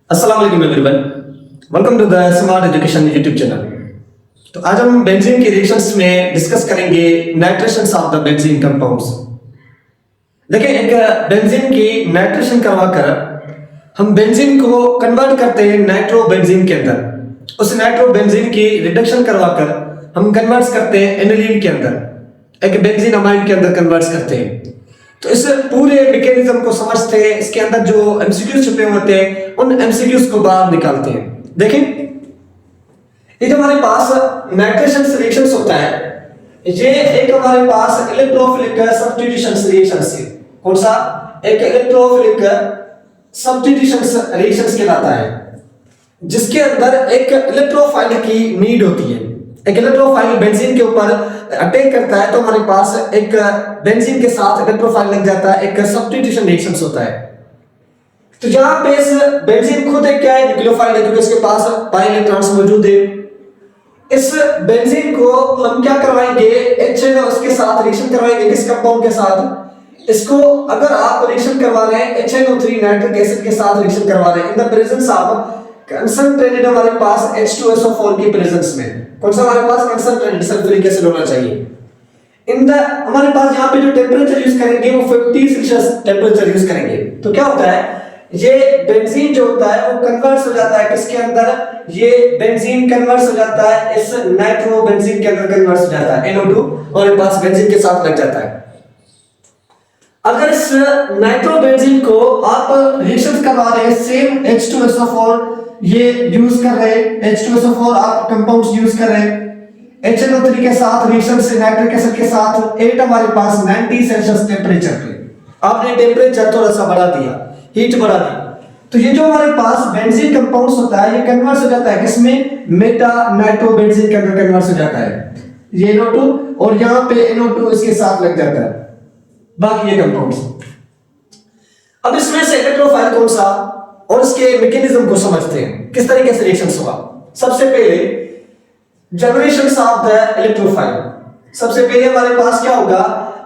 अस्सलाम वालेकुम everyone, welcome to the smart education YouTube channel. तो आज हम बेंजीन के रिएक्शंस में डिस्कस करेंगे nitrations of the benzene compounds. देखिए, एक बेंजीन की नाइट्रेशन करवाकर हम बेंजीन को कन्वर्ट करते हैं नाइट्रो बेंजीन के अंदर। उस नाइट्रो बेंजीन की रिडक्शन करवाकर हम कन्वर्ट करते हैं एनिलीन के अंदर, एक बेंजीन अमाइड के अंदर कन्वर्ट करते हैं। तो इस पूरे मैकेनिज्म को समझते हैं, इसके अंदर जो एमसीक्यूज छुपे होते हैं उन एमसीक्यूज को बाहर निकालते हैं। देखिए, ये जो हमारे पास नाइट्रेशन रिएक्शंस होता है, ये एक हमारे पास इलेक्ट्रोफिलिक सब्स्टिट्यूशन रिएक्शंस है। कौन सा? एक इलेक्ट्रोफिलिक सब्स्टिट्यूशन रिएक्शंस कहलाता है, जिसके अंदर एक इलेक्ट्रोफाइल की नीड होती है। एक इलेक्ट्रोफाइल बेंजीन के ऊपर अटैक करता है तो हमारे पास एक बेंजीन के साथ इलेक्ट्रोफाइल लग जाता है, एक सब्स्टिट्यूशन रिएक्शंस होता है। तो जहां पे इस बेंजीन खुद एक क्या है, न्यूक्लियोफाइल है, क्योंकि इसके पास पाई इलेक्ट्रॉन्स मौजूद है। इस बेंजीन को हम क्या करवाएंगे, HNO उसके साथ रिएक्शन करवाएंगे। किस कंपाउंड के साथ? इसको अगर आप रिएक्शन करवा रहे हैं HNO3 नाइट्रिक एसिड के साथ रिएक्शन करवा रहे हैं in the presence of concentrated हमारे पास H2SO4 की प्रेजेंस में। कौन सा हमारे पास? कंसंट्रेटेड सल्फ्यूरिक एसिड होना चाहिए। इन द हमारे पास यहाँ पे जो टेम्परेचर यूज करेंगे वो 50 सेल्सियस टेम्परेचर यूज करेंगे। तो क्या होता है, ये बेंजीन जो होता है वो कन्वर्ट हो जाता है किसके अंदर? ये बेंजीन कन्वर्ट हो जाता है इस नाइट्रो बेंजीन के अंदर कन्वर्ट हो जाता है, NO2 हमारे पास बेंजीन के साथ लग जाता है। अगर इस नाइट्रो बेंजीन को आप रिएक्शन करवा रहे हैं, सेम H2SO4 ये यूज कर रहे हैं, H2SO4 आप कंपाउंड्स यूज कर रहे हैं, HNO3 के साथ रिएक्शन से नाइट्रिक एसिड के साथ 8 हमारे पास 90 सेल्सियस टेम्परेचर पे आपने टेम्परेचर थोड़ा सा बढ़ा दिया, हीट बढ़ा दी, तो ये जो हमारे पास बेंजीन कंपाउंड्स होता है ये कन्वर्ट हो जाता है किसमें? मेटा नाइट्रो बेंजीन के अंदर कन्वर्ट हो जाता है, ये NO2 और यहाँ पे NO2 इसके साथ लग जाता है, बाकी ये कंपाउंड्स। अब इसमें से इलेक्ट्रोफाइल कौन सा और इसके मैकेनिज्म को समझते हैं, किस तरीके से रिएक्शंस होगा। सबसे पहले जनरेशंस ऑफ द इलेक्ट्रोफाइल। सबसे पहले हमारे पास क्या होगा,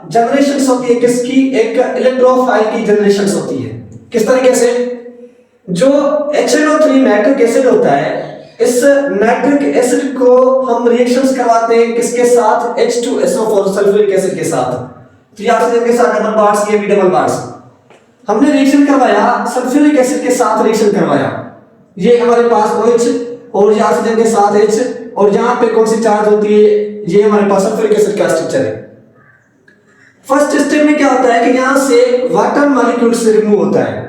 जनरेशंस होती है किसकी? एक इलेक्ट्रोफाइल की जनरेशंस होती है। किस तरीके से? जो HNO3 नाइट्रिक एसिड होता है, इस नाइट्रिक एसिड को हम रिएक्शंस करवाते हैं किसके साथ? H2SO4 सल्फ्यूरिक एसिड के साथ। तो ये ऑक्सीजन के साथ डबल बॉन्ड्स, ये भी डबल बॉन्ड्स। हमने रिएक्शन करवाया सल्फ्यूरिक एसिड के साथ रिएक्शन करवाया, ये हमारे पास OH और ये ऑक्सीजन के साथ H, और यहां पे कौन सी चार्ज होती है? ये हमारे पास सल्फ्यूरिक एसिड का स्ट्रक्चर है। फर्स्ट स्टेप में क्या होता है कि यहां से वाटर मॉलिक्यूल्स रिमूव होता है।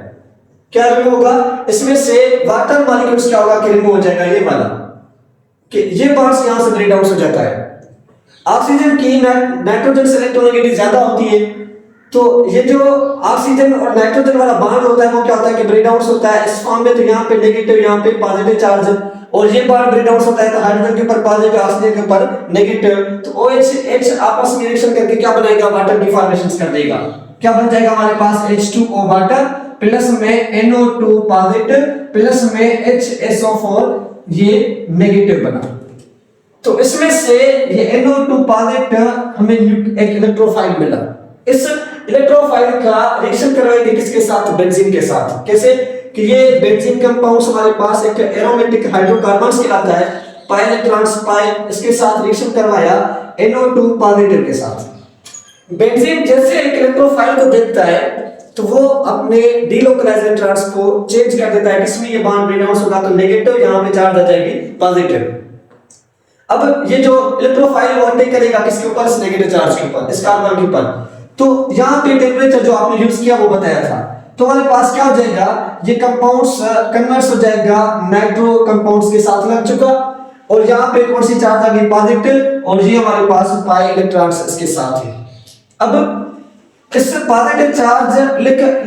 क्या रिमूव होगा? इसमें से वाटर मॉलिक्यूल्स क्या होगा कि रिमूव हो जाएगा, ये वाला कि ये बॉन्ड्स यहां से ब्रेक डाउन हो जाता है। ऑक्सीजन की नाइट्रोजन से इलेक्ट्रोनेगेटिविटी ज्यादा होती है, तो ये जो ऑक्सीजन और नाइट्रोजन वाला बॉन्ड होता है वो क्या होता है कि ब्रेक डाउन होता है इस फॉर्म में। तो यहाँ पे नेगेटिव, यहाँ पे पॉजिटिव चार्ज, और ये बॉन्ड ब्रेक डाउन होता है तो हाइड्रोजन के ऊपर पॉजिटिव, ऑक्सीजन के ऊपर नेगेटिव। तो OH H आपस में रिएक्शन करके क्या बनाएगा? वाटर की फॉर्मेशन कर देगा। क्या बन जाएगा हमारे पास? H2O वाटर प्लस में NO2 पॉजिटिव प्लस में HSO4 ये नेगेटिव बना। तो इसमें से ये NO2 पॉजिटिव हमें एक इलेक्ट्रोफाइल मिला। इस इलेक्ट्रोफाइल का रिएक्शन करवाएंगे किसके साथ? बेंजीन के साथ। कैसे? कि ये बेंजीन कंपाउंड्स हमारे पास एक एरोमेटिक हाइड्रोकार्बन्स कहलाता है, पाई इलेक्ट्रॉन्स पाई, इसके साथ रिएक्शन करवाया NO2 पॉजिटिव के साथ। बेंजीन जैसे एक इलेक्ट्रोफाइल को देखता है तो वो अपने डीलोकलाइज्ड इलेक्ट्रॉन्स को चेंज कर देता है, किसमें? ये बॉन्ड ब्रेक डाउन होगा तो नेगेटिव, यहां पे चार्ज आ जाएगी पॉजिटिव। अब ये जो इलेक्ट्रोफाइल वो अटैक करेगा किसके ऊपर? इस नेगेटिव चार्ज के ऊपर, इस कार्बन के ऊपर। तो यहाँ पे टेम्परेचर जो आपने यूज किया वो बताया था, तो हमारे पास क्या हो जाएगा, ये कंपाउंड्स कन्वर्ट हो जाएगा नाइट्रो कंपाउंड्स के साथ लग चुका, और यहाँ पे कौन सी चार्ज आ गई? पॉजिटिव, और ये हमारे पास पाई इलेक्ट्रॉन्स इसके साथ है। अब इस पॉजिटिव चार्ज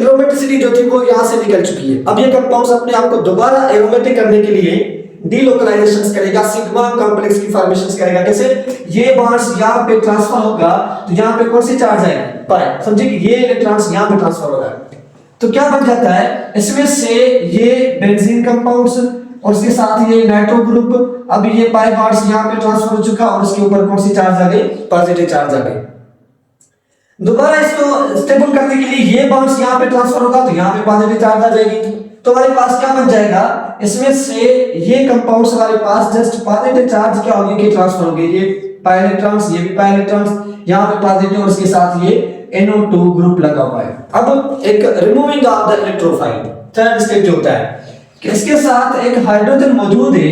एरोमेटिसिटी जो थी वो यहाँ से निकल चुकी है। अब ये कंपाउंड्स अपने आप को दोबारा एरोमेटिक करने के लिए डीलोकलाइजेशंस करेगा, सिग्मा कॉम्प्लेक्स की फॉर्मेशंस करेगा। कैसे? ये बॉन्ड्स यहाँ पे ट्रांसफर होगा तो यहाँ पे कौन सी चार्ज आएगी? पाई। समझे कि ये इलेक्ट्रॉन्स यहाँ पे ट्रांसफर हो रहा है, तो क्या बन जाता है इसमें से ये बेंजीन कंपाउंड्स और उसके साथ ये नाइट्रो ग्रुप। अब ये पाई बॉन्ड्स यहाँ पे ट्रांसफर हो चुका और उसके ऊपर कौन सी चार्ज आ गई? पॉजिटिव चार्ज आ गई। दोबारा इसको स्टेबल करने के लिए ये बॉन्ड्स यहाँ पे ट्रांसफर होगा तो यहाँ पे पॉजिटिव चार्ज आ जाएगी। तो हमारे पास क्या बन जाएगा, इसमें से ये कंपाउंड्स हमारे पास जस्ट पॉजिटिव चार्ज क्या होगी कि ट्रांसफर होगी, ये पाई इलेक्ट्रॉन्स, ये भी पाई इलेक्ट्रॉन्स, यहाँ पे पॉजिटिव और इसके साथ ये NO2 ग्रुप लगा हुआ है। अब एक removing of the electrophile third step जो होता है कि इसके साथ एक हाइड्रोजन मौजूद है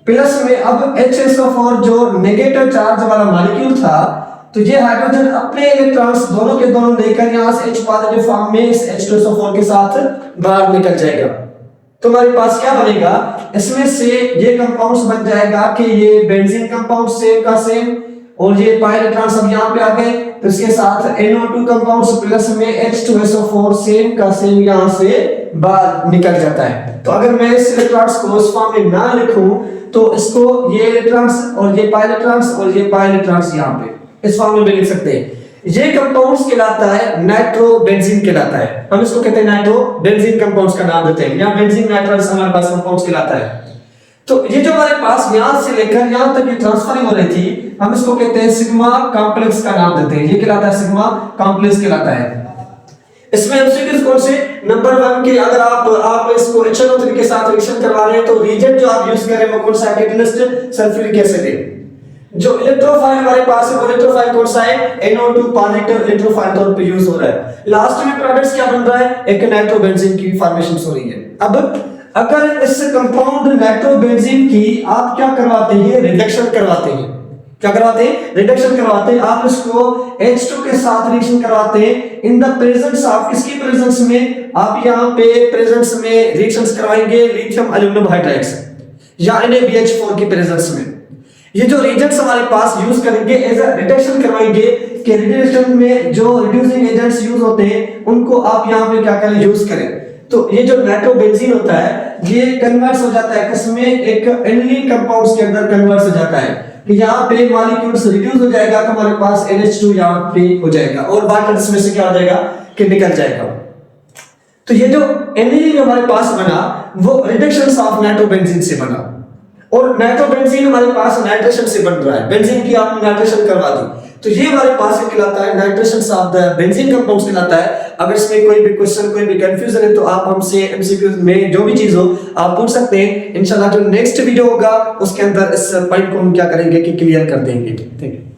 प्लस में, अब HSO4 जो नेगेटिव चार्ज वाला मॉलिक्यूल था, तो ये हाइड्रोजन अपने इलेक्ट्रॉन्स दोनों के दोनों लेकर यहाँ से H पॉजिटिव फॉर्म में इस H2SO4 के साथ बाहर निकल जाएगा। तो हमारे पास क्या बनेगा, इसमें से ये कंपाउंड्स बन जाएगा कि ये बेंजीन कंपाउंड सेम का सेम, और ये पाई इलेक्ट्रॉन्स अब यहाँ पे आ गए, तो इसके साथ NO2 कंपाउंड्स प्लस में H2SO4 सेम का सेम यहाँ से बाहर निकल जाता है। तो अगर मैं इस इलेक्ट्रॉन्स को इस फॉर्म में ना लिखूं तो इसको ये इलेक्ट्रॉन्स और ये पाई इलेक्ट्रॉन्स और ये पाई इलेक्ट्रॉन्स यहाँ पे इस फॉर्म में भी लिख सकते हैं। ये कंपाउंड्स कहलाता है नाइट्रोबेंजीन कहलाता है, हम इसको कहते हैं नाइट्रोबेंजीन कंपाउंड्स का नाम देते हैं, या बेंजीन नाइट्रस हमारे पास कंपाउंड्स कहलाता है। तो ये जो हमारे पास यहां से लेकर यहां तक ये ट्रांसफरिंग हो रही थी, हम इसको कहते हैं सिग्मा कॉम्प्लेक्स का नाम देते हैं, ये कहलाता है सिग्मा कॉम्प्लेक्स कहलाता है। इसमें एमसीक्यूज कौन से, नंबर 1 के अगर आप इसको HNO3 के साथ रिएक्शन करवा रहे हैं तो रिएजेंट जो आप यूज करें वो कौन सा है, कैटलिस्ट सल्फ्यूरिक एसिड है। जो इलेक्ट्रोफाइल हमारे पास है वो इलेक्ट्रोफाइल कौन सा है, NO2 पॉजिटिव इलेक्ट्रोफाइल तौर पे यूज हो रहा है। लास्ट में प्रोडक्ट्स क्या बन रहा है, एक नाइट्रोबेंजीन की फॉर्मेशन हो रही है। अब अगर इस कंपाउंड नाइट्रोबेंजीन की आप क्या करवाते हैं, रिडक्शन करवाते हैं, क्या करवाते हैं, रिडक्शन करवाते हैं, आप इसको H2 के साथ रिएक्शन करवाते हैं इन द प्रेजेंस ऑफ, किसकी प्रेजेंस में, आप यहाँ पे प्रेजेंस में रिएक्शंस करवाएंगे लिथियम एल्यूमिनियम हाइड्राइड से या NaBH4 की प्रेजेंस में। ये जो रिएजेंट्स हमारे पास यूज करेंगे एज अ रिडक्शन करवाएंगे कि रिडक्शन में जो रिड्यूसिंग एजेंट्स यूज होते हैं उनको आप यहाँ पे क्या करें, यूज करें। तो ये जो नाइट्रोबेंजीन होता है ये कन्वर्ट्स हो जाता है किसमें, एक एनिलीन कंपाउंड्स के अंदर कन्वर्ट्स हो जाता है कि यहाँ पे मॉलिक्यूल्स रिड्यूस हो जाएगा तो हमारे पास NH2 यहाँ पे हो जाएगा और वाटर इसमें से क्या हो जाएगा कि निकल जाएगा। तो ये जो एनिलीन हमारे पास बना वो रिडक्शन ऑफ नाइट्रोबेंजीन से बना, और नाइट्रोबेंजीन हमारे पास नाइट्रेशन से बन रहा है, बेंजीन की आपने नाइट्रेशन करवा दी, तो ये हमारे पास कहलाता है nitration of the benzene compounds कहलाता है। अगर इसमें कोई भी क्वेश्चन कोई भी कंफ्यूजन है तो आप हमसे एमसीक्यूज में जो भी चीज हो आप पूछ सकते हैं। इंशाल्लाह जो नेक्स्ट वीडियो होगा उसके अंदर इस पॉइंट को हम क्या करेंगे कि क्लियर कर देंगे। Thank you.